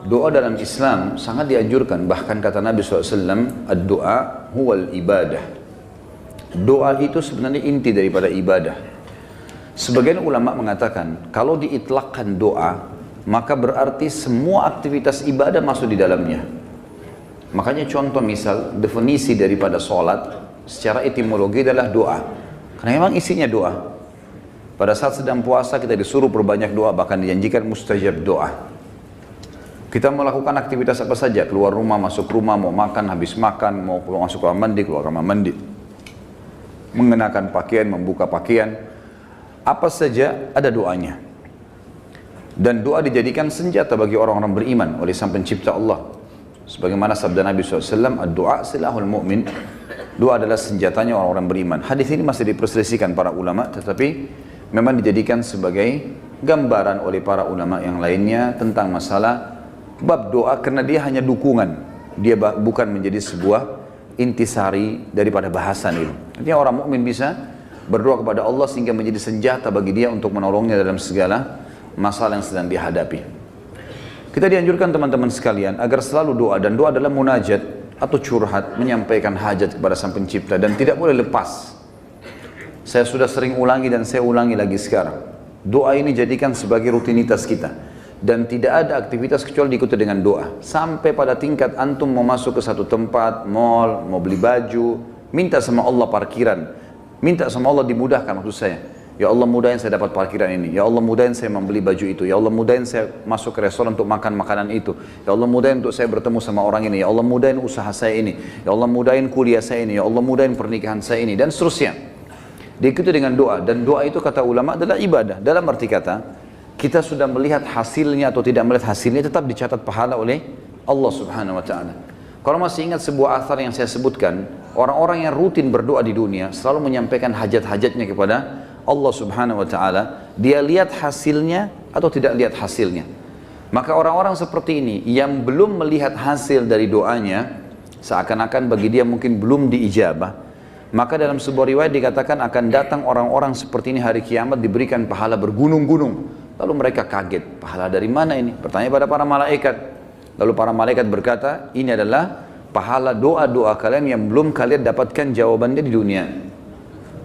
Doa dalam Islam sangat dianjurkan. Bahkan kata Nabi SAW, ad-doa huwal ibadah. Doa itu sebenarnya inti daripada ibadah. Sebagian ulama mengatakan, kalau diitlakkan doa, maka berarti semua aktivitas ibadah masuk di dalamnya. Makanya contoh misal, definisi daripada sholat, secara etimologi adalah doa. Karena memang isinya doa. Pada saat sedang puasa kita disuruh perbanyak doa, bahkan dijanjikan mustajab doa. Kita melakukan aktivitas apa saja, keluar rumah, masuk rumah, mau makan, habis makan, mau keluar masuk kamar mandi, keluar kamar mandi. Mengenakan pakaian, membuka pakaian, apa saja ada doanya. Dan doa dijadikan senjata bagi orang-orang beriman oleh Sang Pencipta Allah. Sebagaimana sabda Nabi SAW, ad-doa silahul mu'min. Doa adalah senjatanya orang-orang beriman. Hadis ini masih diperselisihkan para ulama, tetapi memang dijadikan sebagai gambaran oleh para ulama yang lainnya tentang masalah bab doa, karena dia hanya dukungan, dia bukan menjadi sebuah intisari daripada bahasan itu. Artinya orang mukmin bisa berdoa kepada Allah sehingga menjadi senjata bagi dia untuk menolongnya dalam segala masalah yang sedang dihadapi. Kita dianjurkan teman-teman sekalian agar selalu doa, dan doa adalah munajat atau curhat, menyampaikan hajat kepada Sang Pencipta, dan tidak boleh lepas. Saya sudah sering ulangi dan saya ulangi lagi sekarang. Doa ini jadikan sebagai rutinitas kita. Dan tidak ada aktivitas kecuali diikuti dengan doa. Sampai pada tingkat antum mau masuk ke satu tempat, mall, mau beli baju, minta sama Allah parkiran. Minta sama Allah dimudahkan maksud saya. Ya Allah mudahin saya dapat parkiran ini. Ya Allah mudahin saya membeli baju itu. Ya Allah mudahin saya masuk ke restoran untuk makan makanan itu. Ya Allah mudahin untuk saya bertemu sama orang ini. Ya Allah mudahin usaha saya ini. Ya Allah mudahin kuliah saya ini. Ya Allah mudahin pernikahan saya ini. Dan seterusnya. Diikuti dengan doa. Dan doa itu kata ulama adalah ibadah. Dalam arti kata, kita sudah melihat hasilnya atau tidak melihat hasilnya, tetap dicatat pahala oleh Allah Subhanahu wa ta'ala. Kalau masih ingat sebuah athar yang saya sebutkan, orang-orang yang rutin berdoa di dunia selalu menyampaikan hajat-hajatnya kepada Allah Subhanahu wa ta'ala. Dia lihat hasilnya atau tidak lihat hasilnya. Maka orang-orang seperti ini yang belum melihat hasil dari doanya, seakan-akan bagi dia mungkin belum diijabah, maka dalam sebuah riwayat dikatakan akan datang orang-orang seperti ini hari kiamat diberikan pahala bergunung-gunung. Lalu mereka kaget, pahala dari mana ini? Bertanya pada para malaikat. Lalu para malaikat berkata, ini adalah pahala doa-doa kalian yang belum kalian dapatkan jawabannya di dunia.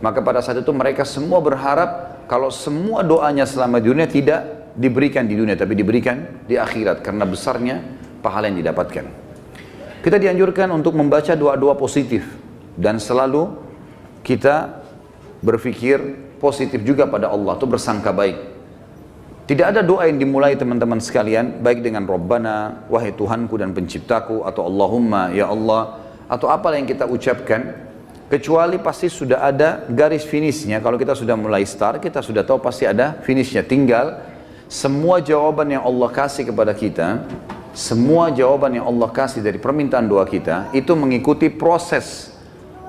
Maka pada saat itu mereka semua berharap kalau semua doanya selama di dunia tidak diberikan di dunia, tapi diberikan di akhirat, karena besarnya pahala yang didapatkan. Kita dianjurkan untuk membaca doa-doa positif, dan selalu kita berpikir positif juga pada Allah, itu bersangka baik. Tidak ada doa yang dimulai teman-teman sekalian, baik dengan Rabbana, wahai Tuhanku dan penciptaku, atau Allahumma, ya Allah, atau apa yang kita ucapkan, kecuali pasti sudah ada garis finishnya. Kalau kita sudah mulai start, kita sudah tahu pasti ada finishnya. Tinggal semua jawaban yang Allah kasih kepada kita, semua jawaban yang Allah kasih dari permintaan doa kita, itu mengikuti proses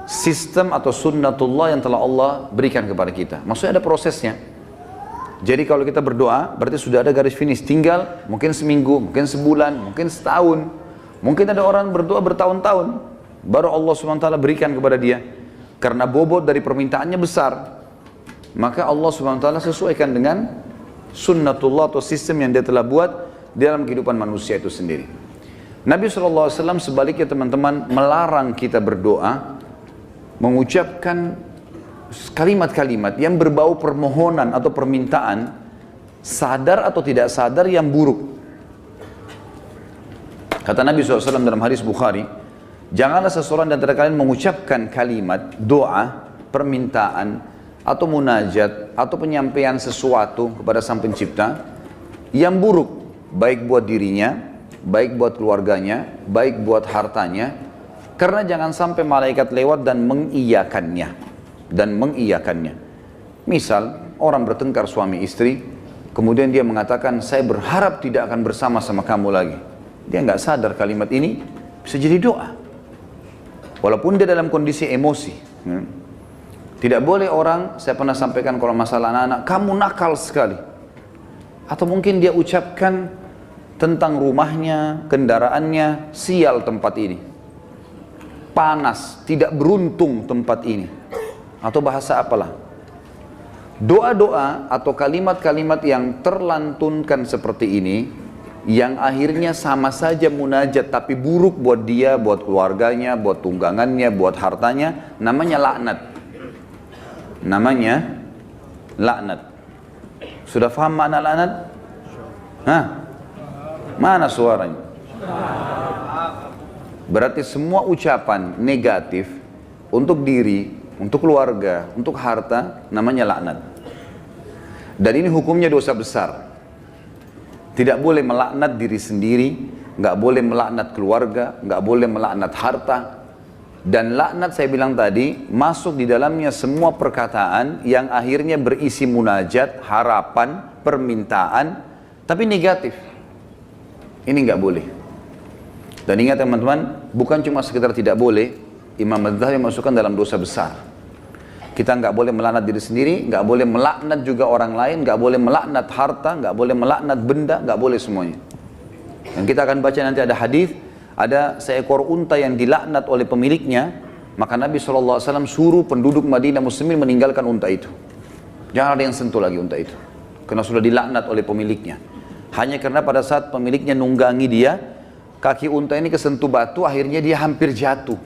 sistem atau sunnatullah yang telah Allah berikan kepada kita. Maksudnya ada prosesnya. Jadi kalau kita berdoa, berarti sudah ada garis finish. Tinggal mungkin seminggu, mungkin sebulan, mungkin setahun. Mungkin ada orang berdoa bertahun-tahun, baru Allah SWT berikan kepada dia. Karena bobot dari permintaannya besar. Maka Allah SWT sesuaikan dengan sunnatullah atau sistem yang dia telah buat dalam kehidupan manusia itu sendiri. Nabi SAW sebaliknya teman-teman melarang kita berdoa, mengucapkan kalimat-kalimat yang berbau permohonan atau permintaan, sadar atau tidak sadar, yang buruk. Kata Nabi SAW dalam hadis Bukhari, janganlah seseorang di antara kalian mengucapkan kalimat doa, permintaan, atau munajat, atau penyampaian sesuatu kepada Sang Pencipta yang buruk, baik buat dirinya, baik buat keluarganya, baik buat hartanya, karena jangan sampai malaikat lewat dan mengiyakannya. Misal orang bertengkar suami istri, kemudian dia mengatakan, saya berharap tidak akan bersama-sama kamu lagi. Dia nggak sadar kalimat ini bisa jadi doa, walaupun dia dalam kondisi emosi. Tidak boleh orang, saya pernah sampaikan kalau masalah anak-anak, kamu nakal sekali. Atau mungkin dia ucapkan tentang rumahnya, kendaraannya, sial tempat ini, panas, tidak beruntung tempat ini, atau bahasa apalah. Doa-doa atau kalimat-kalimat yang terlantunkan seperti ini yang akhirnya sama saja munajat tapi buruk buat dia, buat keluarganya, buat tunggangannya, buat hartanya, namanya laknat. Namanya laknat. Sudah paham makna laknat? Hah? Mana suaranya? Berarti semua ucapan negatif untuk diri, untuk keluarga, untuk harta, namanya laknat. Dan ini hukumnya dosa besar. Tidak boleh melaknat diri sendiri, nggak boleh melaknat keluarga, nggak boleh melaknat harta. Dan laknat saya bilang tadi, masuk di dalamnya semua perkataan yang akhirnya berisi munajat, harapan, permintaan, tapi negatif. Ini nggak boleh. Dan ingat teman-teman, bukan cuma sekedar tidak boleh, Imam Adz-Dzahabi masukkan dalam dosa besar. Kita nggak boleh melaknat diri sendiri, nggak boleh melaknat juga orang lain, nggak boleh melaknat harta, nggak boleh melaknat benda, nggak boleh semuanya. Dan kita akan baca nanti ada hadis, ada seekor unta yang dilaknat oleh pemiliknya, maka Nabi SAW suruh penduduk Madinah Muslimin meninggalkan unta itu. Jangan ada yang sentuh lagi unta itu, karena sudah dilaknat oleh pemiliknya. Hanya karena pada saat pemiliknya nunggangi dia, kaki unta ini kesentuh batu, akhirnya dia hampir jatuh.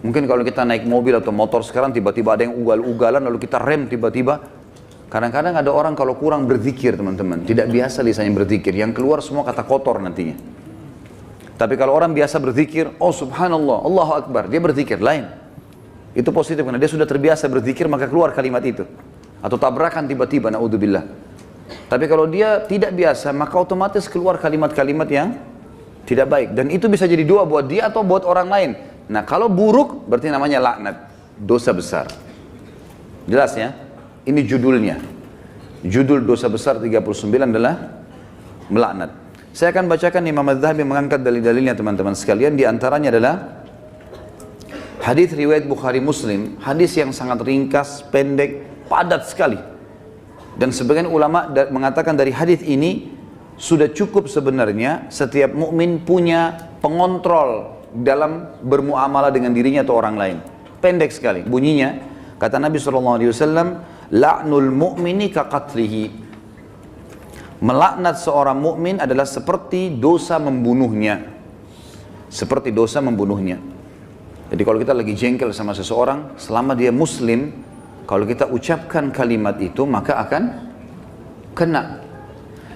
Mungkin kalau kita naik mobil atau motor sekarang tiba-tiba ada yang ugal-ugalan lalu kita rem tiba-tiba. Kadang-kadang ada orang kalau kurang berzikir teman-teman, tidak biasa lisannya berzikir, yang keluar semua kata kotor nantinya. Tapi kalau orang biasa berzikir, oh subhanallah, Allahu Akbar, dia berzikir lain. Itu positif karena dia sudah terbiasa berzikir maka keluar kalimat itu. Atau tabrakan tiba-tiba, naudzubillah. Tapi kalau dia tidak biasa maka otomatis keluar kalimat-kalimat yang tidak baik. Dan itu bisa jadi doa buat dia atau buat orang lain. Nah kalau buruk berarti namanya laknat, dosa besar. Jelas ya? Ini judulnya. Judul dosa besar 39 adalah melaknat. Saya akan bacakan Imam Adz-Dzahabi mengangkat dalil-dalilnya teman-teman sekalian. Di antaranya adalah hadis riwayat Bukhari Muslim, hadis yang sangat ringkas, pendek, padat sekali. Dan sebagian ulama mengatakan dari hadis ini sudah cukup sebenarnya setiap mukmin punya pengontrol dalam bermuamalah dengan dirinya atau orang lain. Pendek sekali bunyinya, kata Nabi SAW, la'nul mu'mini kaqatlihi. Melaknat seorang mukmin adalah seperti dosa membunuhnya. Seperti dosa membunuhnya. Jadi kalau kita lagi jengkel sama seseorang, selama dia muslim, kalau kita ucapkan kalimat itu maka akan kena.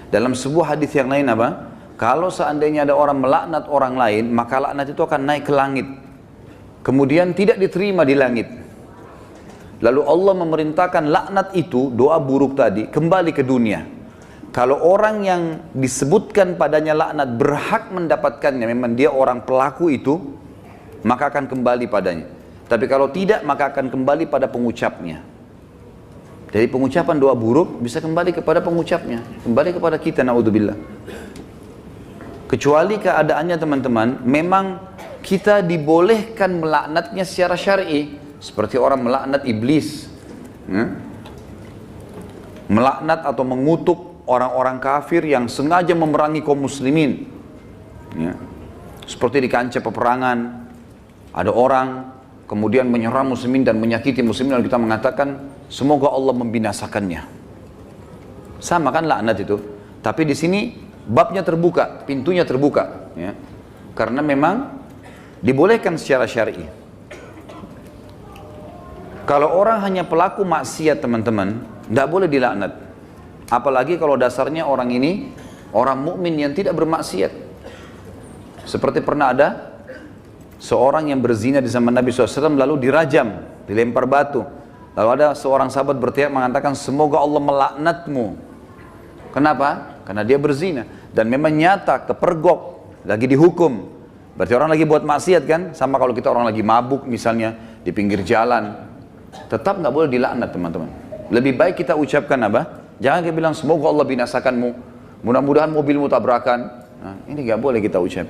Dalam sebuah hadis yang lain apa? Kalau seandainya ada orang melaknat orang lain, maka laknat itu akan naik ke langit. Kemudian tidak diterima di langit. Lalu Allah memerintahkan laknat itu, doa buruk tadi, kembali ke dunia. Kalau orang yang disebutkan padanya laknat berhak mendapatkannya, memang dia orang pelaku itu, maka akan kembali padanya. Tapi kalau tidak, maka akan kembali pada pengucapnya. Jadi pengucapan doa buruk bisa kembali kepada pengucapnya, kembali kepada kita, naudzubillah. Kecuali keadaannya teman-teman, memang kita dibolehkan melaknatnya secara syar'i, seperti orang melaknat iblis, melaknat atau mengutuk orang-orang kafir yang sengaja memerangi kaum muslimin. Seperti di kancah peperangan, ada orang kemudian menyerang muslimin dan menyakiti muslimin, lalu kita mengatakan semoga Allah membinasakannya. Sama kan laknat itu, tapi di sini babnya terbuka, pintunya terbuka, ya. Karena memang dibolehkan secara syar'i. Kalau orang hanya pelaku maksiat teman-teman, tidak boleh dilaknat. Apalagi kalau dasarnya orang ini orang mukmin yang tidak bermaksiat. Seperti pernah ada seorang yang berzina di zaman Nabi SAW lalu dirajam, dilempar batu. Lalu ada seorang sahabat berteriak mengatakan semoga Allah melaknatmu. Kenapa? Karena dia berzina. Dan memang nyata, kepergok, lagi dihukum. Berarti orang lagi buat maksiat kan? Sama kalau kita orang lagi mabuk misalnya, di pinggir jalan. Tetap nggak boleh dilaknat teman-teman. Lebih baik kita ucapkan apa? Jangan kita bilang semoga Allah binasakanmu. Mudah-mudahan mobilmu tabrakan. Nah, ini nggak boleh kita ucap.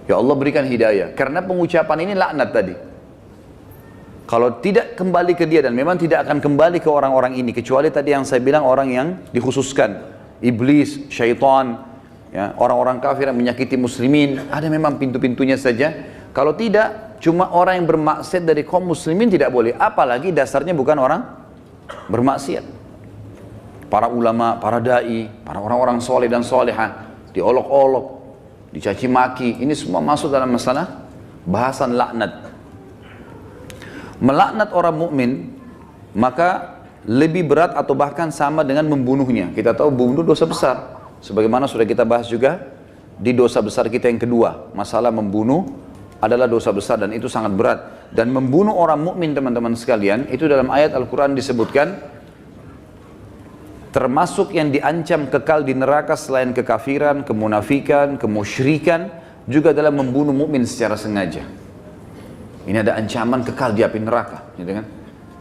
Ya Allah berikan hidayah. Karena pengucapan ini laknat tadi. Kalau tidak kembali ke dia dan memang tidak akan kembali ke orang-orang ini. Kecuali tadi yang saya bilang orang yang dikhususkan. Iblis, syaitan, ya, orang-orang kafir yang menyakiti muslimin, ada memang pintu-pintunya saja. Kalau tidak, cuma orang yang bermaksiat dari kaum muslimin tidak boleh. Apalagi dasarnya bukan orang bermaksiat. Para ulama, para da'i, para orang-orang soleh dan solehah, diolok-olok, dicaci maki. Ini semua masuk dalam masalah bahasan laknat. Melaknat orang mukmin maka lebih berat atau bahkan sama dengan membunuhnya. Kita tahu bunuh dosa besar. Sebagaimana sudah kita bahas juga di dosa besar kita yang kedua, masalah membunuh adalah dosa besar dan itu sangat berat. Dan membunuh orang mukmin teman-teman sekalian, itu dalam ayat Al-Quran disebutkan termasuk yang diancam kekal di neraka selain kekafiran, kemunafikan, kemusyrikan, juga dalam membunuh mukmin secara sengaja. Ini ada ancaman kekal di api neraka, gitu kan?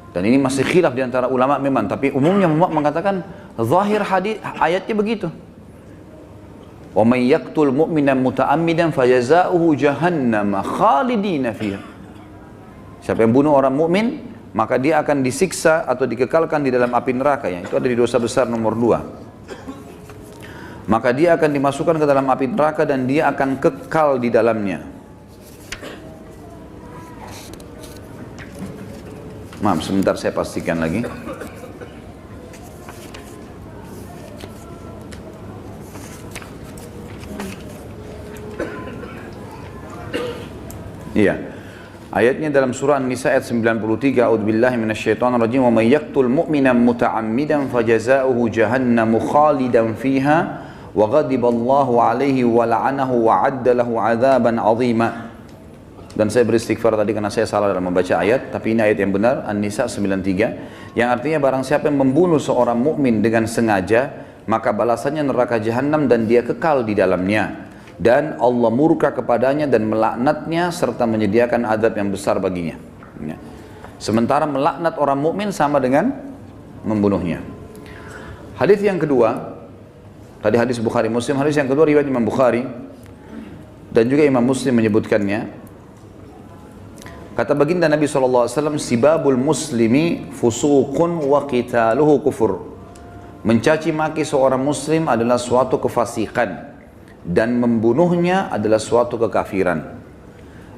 Dan ini masih khilaf di antara ulama memang, tapi umumnya ulama mengatakan zahir hadis ayatnya begitu. Wa may yaqtul mu'mina muta'ammidan fajazaohu jahannam khalidina fiha. Siapa yang bunuh orang mukmin maka dia akan disiksa atau dikekalkan di dalam api neraka, yang itu ada di dosa besar nomor 2. Maka dia akan dimasukkan ke dalam api neraka dan dia akan kekal di dalamnya. Maaf, sebentar saya pastikan lagi. Iya. Ayatnya dalam surah An-Nisa ayat 93, A'udzubillahi minasyaitonirrajim, wa may yaqtul mu'mina muta'ammidan fajazaohu jahannamu khalidan fiha wa ghadiballahu 'alaihi wa la'anahu wa 'adda lahu 'adzaban 'azima. Dan saya beristighfar tadi karena saya salah dalam membaca ayat, tapi ini ayat yang benar, An-Nisa 93, yang artinya barang siapa yang membunuh seorang mukmin dengan sengaja, maka balasannya neraka jahanam dan dia kekal di dalamnya. Dan Allah murka kepadanya dan melaknatnya serta menyediakan azab yang besar baginya. Ya. Sementara melaknat orang mukmin sama dengan membunuhnya. Hadis yang kedua, tadi hadis Bukhari Muslim, hadis yang kedua riwayat Imam Bukhari dan juga Imam Muslim menyebutkannya. Kata baginda Nabi SAW, sibabul muslimi fusuqun wa qitaluhu kufur. Mencaci maki seorang muslim adalah suatu kefasikan dan membunuhnya adalah suatu kekafiran.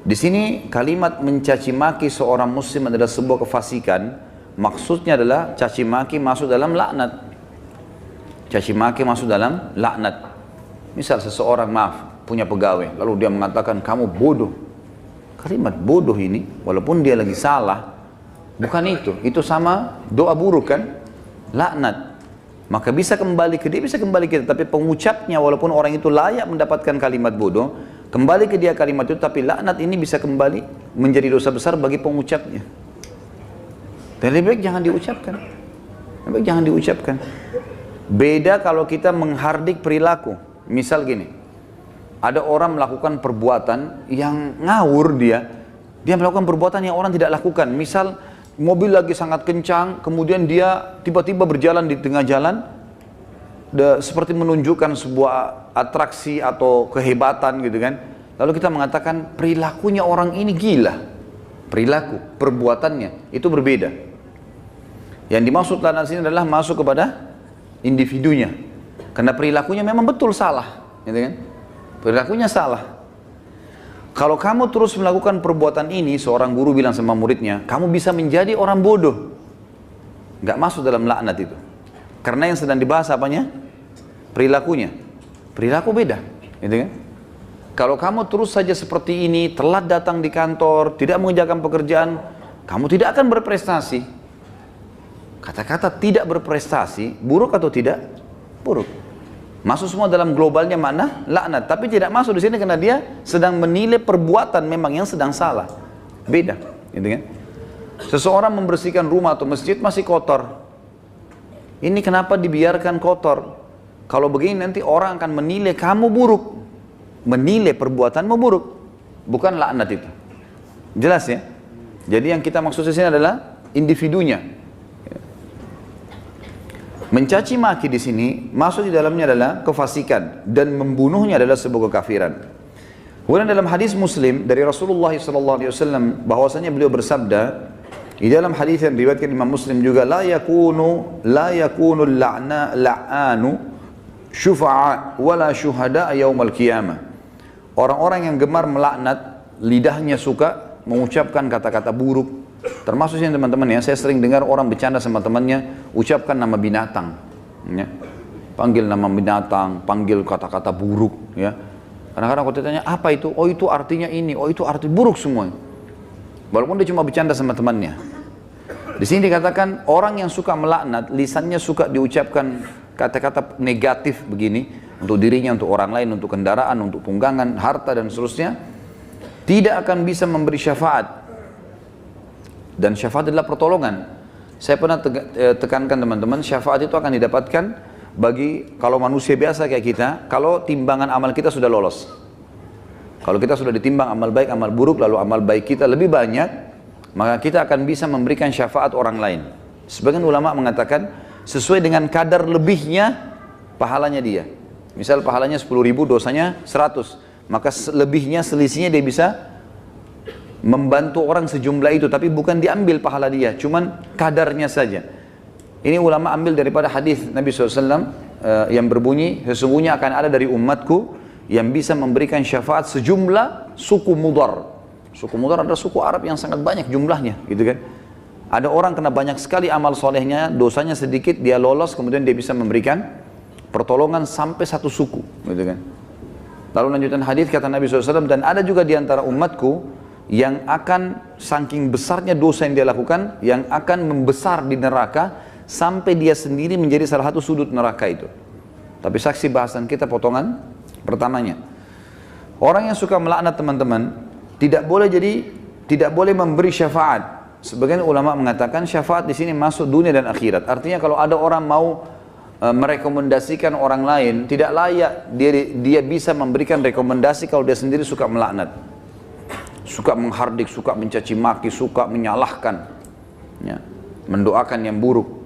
Di sini kalimat mencaci maki seorang muslim adalah sebuah kefasikan. Maksudnya adalah caci maki masuk dalam laknat. Caci maki masuk dalam laknat. Misal seseorang punya pegawai, lalu dia mengatakan kamu bodoh. Kalimat bodoh ini, walaupun dia lagi salah, bukan itu. Itu sama doa buruk kan? Laknat. Maka bisa kembali ke dia, bisa kembali ke dia. Tapi pengucapnya walaupun orang itu layak mendapatkan kalimat bodoh, kembali ke dia kalimat itu, tapi laknat ini bisa kembali menjadi dosa besar bagi pengucapnya. Dan lebih baik jangan diucapkan. Lebih baik jangan diucapkan. Beda kalau kita menghardik perilaku. Misal gini, ada orang melakukan perbuatan yang ngawur dia melakukan perbuatan yang orang tidak lakukan. Misal mobil lagi sangat kencang, kemudian dia tiba-tiba berjalan di tengah jalan, seperti menunjukkan sebuah atraksi atau kehebatan gitu kan. Lalu kita mengatakan perilakunya orang ini gila. Perilaku, perbuatannya itu berbeda. Yang dimaksud dalam sini adalah masuk kepada individunya. Karena perilakunya memang betul salah, gitu kan? Perilakunya salah. Kalau kamu terus melakukan perbuatan ini, seorang guru bilang sama muridnya, kamu bisa menjadi orang bodoh. Gak masuk dalam laknat itu. Karena yang sedang dibahas apanya? Perilakunya. Perilaku beda, gitu kan? Kalau kamu terus saja seperti ini, telat datang di kantor, tidak mengerjakan pekerjaan, kamu tidak akan berprestasi. Kata-kata tidak berprestasi, buruk atau tidak? Buruk. Masuk semua dalam globalnya makna laknat, tapi tidak masuk di sini karena dia sedang menilai perbuatan memang yang sedang salah. Beda, gitu kan? Seseorang membersihkan rumah atau masjid masih kotor. Ini kenapa dibiarkan kotor? Kalau begini nanti orang akan menilai kamu buruk. Menilai perbuatanmu buruk. Bukan laknat itu. Jelas ya? Jadi yang kita maksud di sini adalah individunya. Mencaci maki di sini masuk di dalamnya adalah kefasikan dan membunuhnya adalah sebuah kekafiran. Kemudian dalam hadis Muslim dari Rasulullah SAW bahwasanya beliau bersabda di dalam hadis yang diriwayatkan Imam Muslim juga, la yakunu la'anu syufa'a wala syuhada yaumal qiyamah. Orang-orang yang gemar melaknat, lidahnya suka mengucapkan kata-kata buruk. Termasuk yang teman-teman ya, saya sering dengar orang bercanda sama temannya, ucapkan nama binatang. Ya. panggil nama binatang, panggil kata-kata buruk, ya. Kadang-kadang kalau ditanya apa itu, oh itu artinya ini, oh itu arti buruk semua. Walaupun dia cuma bercanda sama temannya. Di sini dikatakan orang yang suka melaknat, lisannya suka diucapkan kata-kata negatif begini untuk dirinya, untuk orang lain, untuk kendaraan, untuk tunggangan, harta dan seterusnya, tidak akan bisa memberi syafaat. Dan syafaat adalah pertolongan. Saya pernah tekankan teman-teman, syafaat itu akan didapatkan bagi kalau manusia biasa kayak kita, kalau timbangan amal kita sudah lolos. Kalau kita sudah ditimbang amal baik, amal buruk, lalu amal baik kita lebih banyak, maka kita akan bisa memberikan syafaat orang lain. Sebagian ulama mengatakan sesuai dengan kadar lebihnya pahalanya dia. Misal pahalanya 10.000, dosanya 100, maka lebihnya, selisihnya dia bisa membantu orang sejumlah itu, tapi bukan diambil pahala dia, cuman kadarnya saja. Ini ulama ambil daripada hadis Nabi SAW yang berbunyi, sesungguhnya akan ada dari umatku yang bisa memberikan syafaat sejumlah suku Mudar. Suku Mudar adalah suku Arab yang sangat banyak jumlahnya, gitu kan. Ada orang kena banyak sekali amal solehnya, dosanya sedikit, dia lolos, kemudian dia bisa memberikan pertolongan sampai satu suku, gitu kan. Lalu lanjutan hadis kata Nabi SAW, dan ada juga di antara umatku yang akan saking besarnya dosa yang dia lakukan, yang akan membesar di neraka sampai dia sendiri menjadi salah satu sudut neraka itu. Tapi saksi bahasan kita potongan pertamanya. Orang yang suka melaknat teman-teman tidak boleh memberi syafaat. Sebagian ulama mengatakan syafaat di sini masuk dunia dan akhirat. Artinya kalau ada orang mau merekomendasikan orang lain, tidak layak dia bisa memberikan rekomendasi kalau dia sendiri suka melaknat, suka menghardik, suka mencaci maki, suka menyalahkan, ya, mendoakan yang buruk.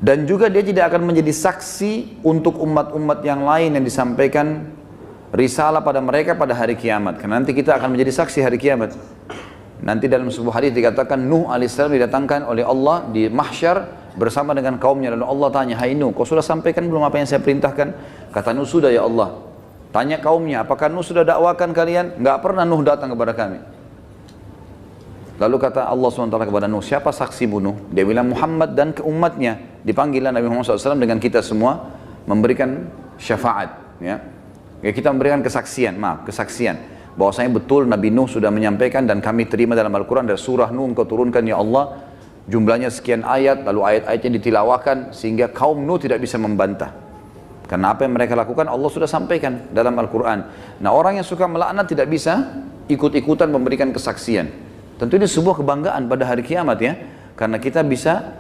Dan juga dia tidak akan menjadi saksi untuk umat-umat yang lain yang disampaikan risalah pada mereka pada hari kiamat. Karena nanti kita akan menjadi saksi hari kiamat. Nanti dalam sebuah hadis dikatakan Nuh alaihissalam didatangkan oleh Allah di mahsyar bersama dengan kaumnya. Lalu Allah tanya, hai Nuh, kau sudah sampaikan belum apa yang saya perintahkan? Kata Nuh, sudah ya Allah. Tanya kaumnya, apakah Nuh sudah dakwakan kalian? Enggak pernah Nuh datang kepada kami. Lalu kata Allah SWT kepada Nuh, siapa saksimu Nuh? Dia bilang Muhammad dan ke umatnya. Dipanggillah Nabi Muhammad SAW dengan kita semua memberikan syafaat. Ya, kita memberikan kesaksian, bahwasanya betul Nabi Nuh sudah menyampaikan dan kami terima dalam Al-Quran dari surah Nuh engkau turunkan ya Allah, jumlahnya sekian ayat, lalu ayat-ayatnya ditilawakan sehingga kaum Nuh tidak bisa membantah. Karena apa yang mereka lakukan Allah sudah sampaikan dalam Al-Quran. Nah, orang yang suka melaknat tidak bisa ikut-ikutan memberikan kesaksian. Tentu ini sebuah kebanggaan pada hari kiamat, ya. Karena kita bisa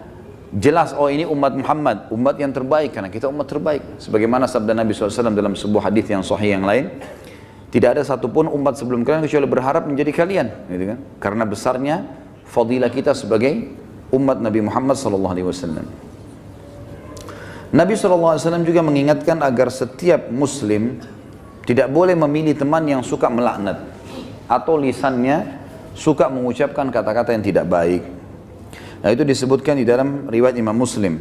jelas, oh ini umat Muhammad, umat yang terbaik, karena kita umat terbaik. Sebagaimana sabda Nabi SAW dalam sebuah hadis yang sahih yang lain, tidak ada satupun umat sebelum kalian kecuali berharap menjadi kalian, gitu kan? Karena besarnya fadilah kita sebagai umat Nabi Muhammad SAW. Nabi SAW juga mengingatkan agar setiap muslim tidak boleh memilih teman yang suka melaknat atau lisannya suka mengucapkan kata-kata yang tidak baik. Nah, itu disebutkan di dalam riwayat Imam Muslim.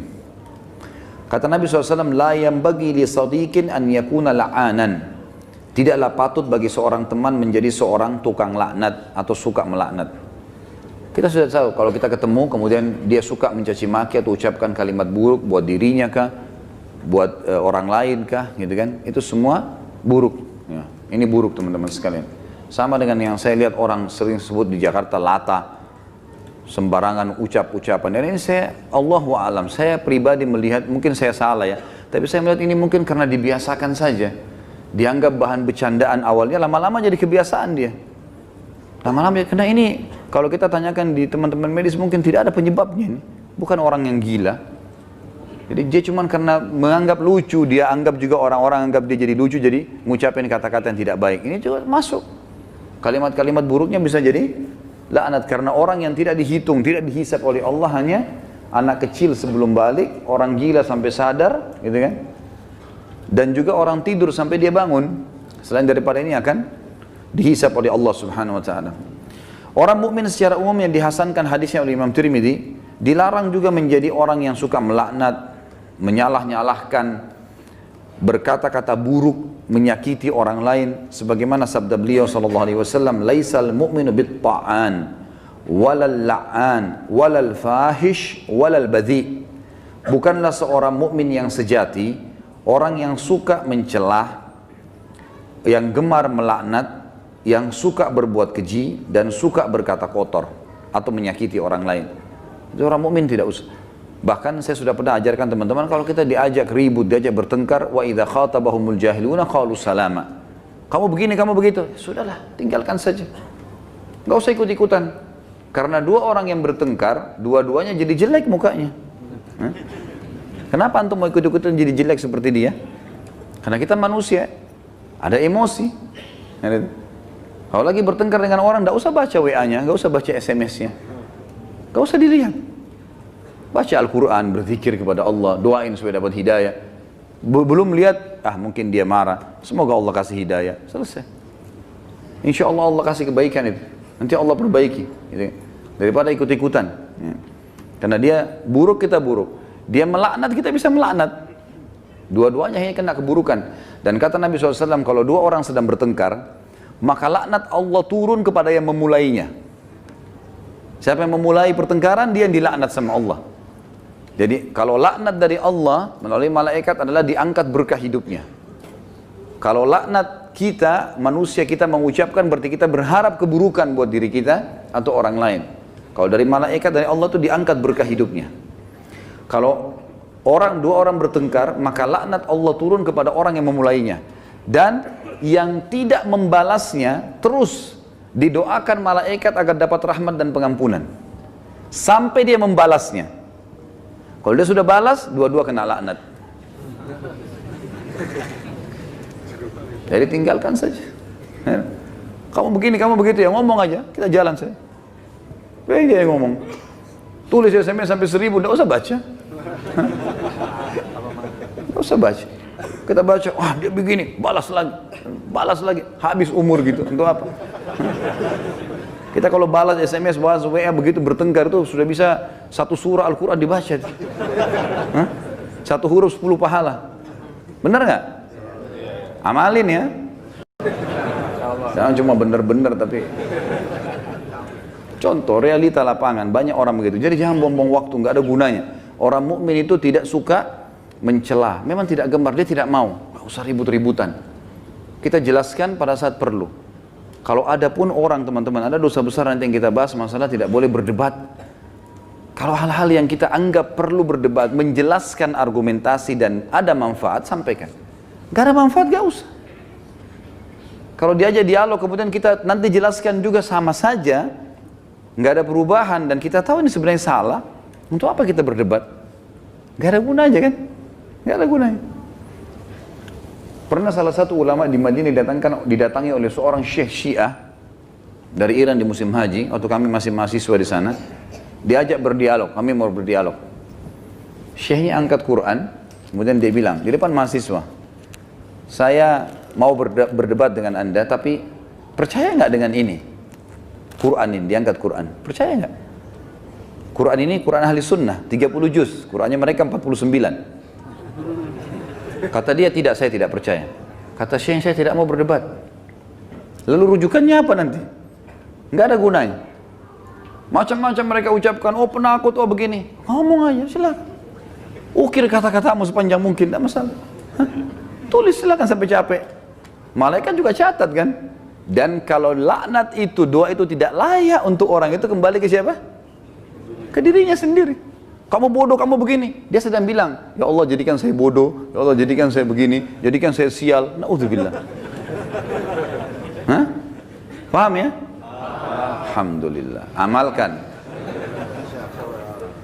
Kata Nabi SAW, la yambagi li sadiqin an yakuna la'anan. Tidaklah patut bagi seorang teman menjadi seorang tukang laknat atau suka melaknat. Kita sudah tahu kalau kita ketemu kemudian dia suka mencaci maki atau ucapkan kalimat buruk buat dirinya kah, buat orang lain kah, gitu kan? Itu semua buruk. Ya, ini buruk teman-teman sekalian. Sama dengan yang saya lihat orang sering sebut di Jakarta lata, sembarangan ucap-ucapan. Dan ini saya, Allahu a'lam, saya pribadi melihat, mungkin saya salah ya, tapi saya melihat ini mungkin karena dibiasakan saja. Dianggap bahan bercandaan awalnya, lama-lama jadi kebiasaan dia. Lama-lama, karena ini kalau kita tanyakan di teman-teman medis mungkin tidak ada penyebabnya ini. Bukan orang yang gila. Jadi dia cuma karena menganggap lucu, dia anggap juga orang-orang anggap dia jadi lucu, jadi ngucapin kata-kata yang tidak baik. Ini juga masuk. Kalimat-kalimat buruknya bisa jadi laknat karena orang yang tidak dihitung, tidak dihisab oleh Allah, hanya anak kecil sebelum balik, orang gila sampai sadar, gitu kan? Dan juga orang tidur sampai dia bangun. Selain daripada ini akan dihisab oleh Allah Subhanahu wa taala. Orang mukmin secara umum yang dihasankan hadisnya oleh Imam Tirmidzi, dilarang juga menjadi orang yang suka melaknat, menyalah-nyalahkan, berkata-kata buruk, menyakiti orang lain, sebagaimana sabda beliau sallallahu alaihi wasallam, laisal mu'minu bit-ta'an walal la'an walal fahish walal badhi. Bukanlah seorang mukmin yang sejati Orang yang suka mencelah, yang gemar melaknat, yang suka berbuat keji, dan suka berkata kotor atau menyakiti orang lain. Itu orang mukmin tidak usah. Bahkan saya sudah pernah ajarkan teman-teman, kalau kita diajak ribut, diajak bertengkar, wa idza khatabahumul jahiluna qalu salama. Kamu begini, kamu begitu. Sudahlah, tinggalkan saja. Enggak usah ikut-ikutan. Karena dua orang yang bertengkar, dua-duanya jadi jelek mukanya. Kenapa antum mau ikut-ikutan jadi jelek seperti dia? Karena kita manusia, ada emosi. Kalau lagi bertengkar dengan orang, enggak usah baca WA-nya, enggak usah baca SMS-nya. Enggak usah dilihat. Baca Al-Quran, berzikir kepada Allah, doain supaya dapat hidayah. Belum lihat, mungkin dia marah. Semoga Allah kasih hidayah. Selesai. Insya Allah Allah kasih kebaikan itu. Nanti Allah perbaiki. Gitu. Daripada ikut-ikutan. Ya. Karena dia buruk, kita buruk. Dia melaknat, kita bisa melaknat. Dua-duanya hanya kena keburukan. Dan kata Nabi SAW, kalau dua orang sedang bertengkar, maka laknat Allah turun kepada yang memulainya. Siapa yang memulai pertengkaran, dia yang dilaknat sama Allah. Jadi kalau laknat dari Allah melalui malaikat adalah diangkat berkah hidupnya. Kalau laknat kita, manusia kita mengucapkan, berarti kita berharap keburukan buat diri kita atau orang lain. Kalau dari malaikat, dari Allah itu diangkat berkah hidupnya. Kalau dua orang bertengkar, maka laknat Allah turun kepada orang yang memulainya. Dan yang tidak membalasnya terus didoakan malaikat agar dapat rahmat dan pengampunan. Sampai dia membalasnya. Kalau dia sudah balas, dua-dua kena laknat. Jadi tinggalkan saja. Kamu begini, kamu begitu ya, ngomong aja, kita jalan saja. Baik dia yang ngomong. Tulis SMS sampai 1000, tidak usah baca. Tidak usah baca. Kita baca, wah dia begini, balas lagi, habis umur gitu. Untuk apa? Kita kalau balas SMS, balas WA begitu bertengkar itu sudah bisa satu surah Al-Quran dibaca. Satu huruf 10 pahala. Benar nggak? Amalin ya. Jangan cuma benar-benar tapi. Contoh realita lapangan, banyak orang begitu. Jadi jangan buang-buang waktu, nggak ada gunanya. Orang mukmin itu tidak suka mencela. Memang tidak gemar, dia tidak mau. Nggak usah ribut-ributan. Kita jelaskan pada saat perlu. Kalau ada pun orang teman-teman, ada dosa besar nanti yang kita bahas, masalah tidak boleh berdebat. Kalau hal-hal yang kita anggap perlu berdebat, menjelaskan argumentasi dan ada manfaat, sampaikan. Gak ada manfaat, gak usah. Kalau diajak dialog, kemudian kita nanti jelaskan juga sama saja, gak ada perubahan, dan kita tahu ini sebenarnya salah, untuk apa kita berdebat? Gak ada gunanya kan? Gak ada gunanya. Pernah salah satu ulama di Madinah didatangi oleh seorang syekh Syiah dari Iran di musim haji, waktu kami masih mahasiswa di sana, diajak berdialog, kami mau berdialog. Syekhnya angkat Quran, kemudian dia bilang, di depan mahasiswa, saya mau berdebat dengan anda, tapi percaya nggak dengan ini? Quran ini, diangkat Quran, percaya nggak? Quran ini Quran ahli sunnah, 30 juz, Qurannya mereka 49. Kata dia, tidak, saya tidak percaya. Kata Syekh, saya tidak mau berdebat. Lalu rujukannya apa nanti? Nggak ada gunanya. Macam-macam mereka ucapkan, oh penakut, oh begini. Ngomong aja, silakan. Ukir kata-katamu sepanjang mungkin, tidak masalah. Tulis silakan sampai capek. Malaikat juga catat kan. Dan kalau laknat itu, doa itu tidak layak untuk orang itu, kembali ke siapa? Ke dirinya sendiri. Kamu bodoh, kamu begini. Dia sedang bilang, ya Allah jadikan saya bodoh, ya Allah jadikan saya begini, jadikan saya sial. Na'udzubillah. Hah? Paham ya? Alhamdulillah. Amalkan.